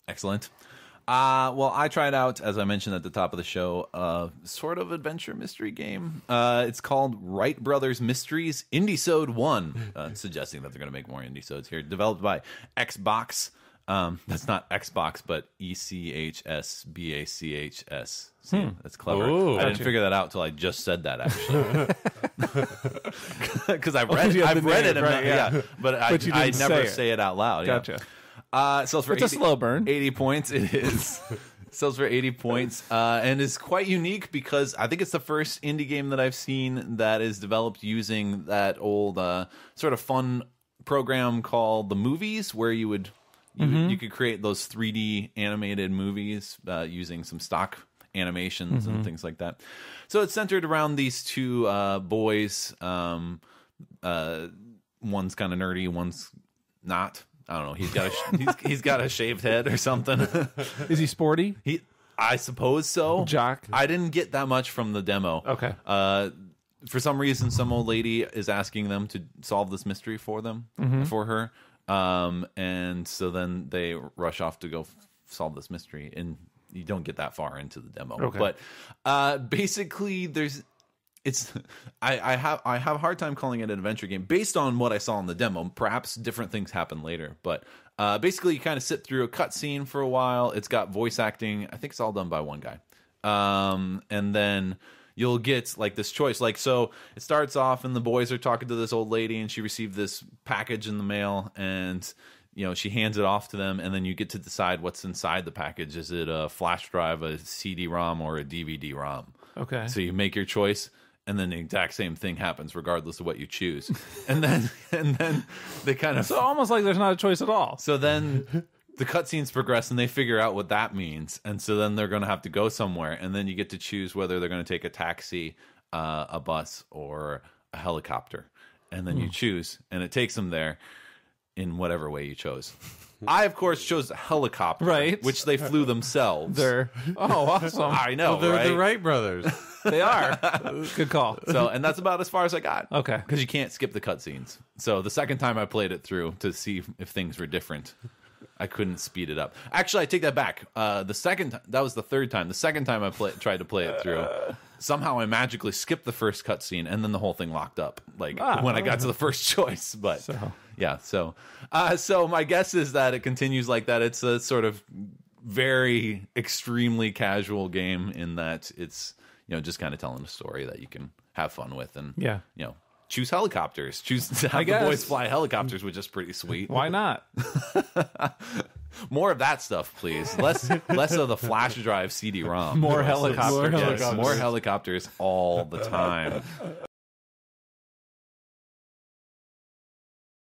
Excellent. Well, I tried out, as I mentioned at the top of the show, sort of adventure mystery game. It's called Wright Brothers Mysteries Indiesode 1, suggesting that they're going to make more Indiesodes here. Developed by Xbox. That's not Xbox, but ECHSBACHS. That's clever. Ooh, I didn't figure that out till I just said that, actually. Because I've read it, right, but I never say it out loud. Gotcha. Sells for it's a slow burn. 80 points. It is. Sells for 80 points, and is quite unique because I think it's the first indie game that I've seen that is developed using that old sort of fun program called the Movies, where you would you could create those 3D animated movies using some stock animations and things like that. So it's centered around these two boys. One's kind of nerdy, one's not. I don't know. He's got a shaved head or something. Is he sporty? I suppose so. Jock. I didn't get that much from the demo. Okay. For some reason, some old lady is asking them to solve this mystery for her. And so then they rush off to go solve this mystery, and you don't get that far into the demo. Okay. But basically, I have a hard time calling it an adventure game based on what I saw in the demo. Perhaps different things happen later, but basically you kind of sit through a cutscene for a while. It's got voice acting. I think it's all done by one guy. And then you'll get like this choice. Like, so it starts off and the boys are talking to this old lady, and she received this package in the mail, and she hands it off to them, and then you get to decide what's inside the package. Is it a flash drive, a CD-ROM, or a DVD-ROM? Okay. So you make your choice, and then the exact same thing happens regardless of what you choose. And then they kind of... So almost like there's not a choice at all. So then the cutscenes progress, and they figure out what that means. And so then they're going to have to go somewhere, and then you get to choose whether they're going to take a taxi, a bus, or a helicopter. And then you choose, and it takes them there in whatever way you chose. I, of course, chose a helicopter, right, which they flew themselves. Oh, awesome. I know, they're right? the Wright brothers. They are. Good call. So, and that's about as far as I got. Okay. Because you can't skip the cutscenes. So the second time I played it through to see if things were different, I couldn't speed it up. Actually, I take that back. That was the third time. The second time I tried to play it through, somehow I magically skipped the first cutscene, and then the whole thing locked up. Like when I got to the first choice. But yeah, so my guess is that it continues like that. It's a sort of very extremely casual game in that it's just kind of telling a story that you can have fun with, and choose helicopters. Choose to have the boys fly helicopters, which is pretty sweet. Why not? More of that stuff, please. Less of the flash drive CD-ROM. More helicopters. Yes, more helicopters all the time.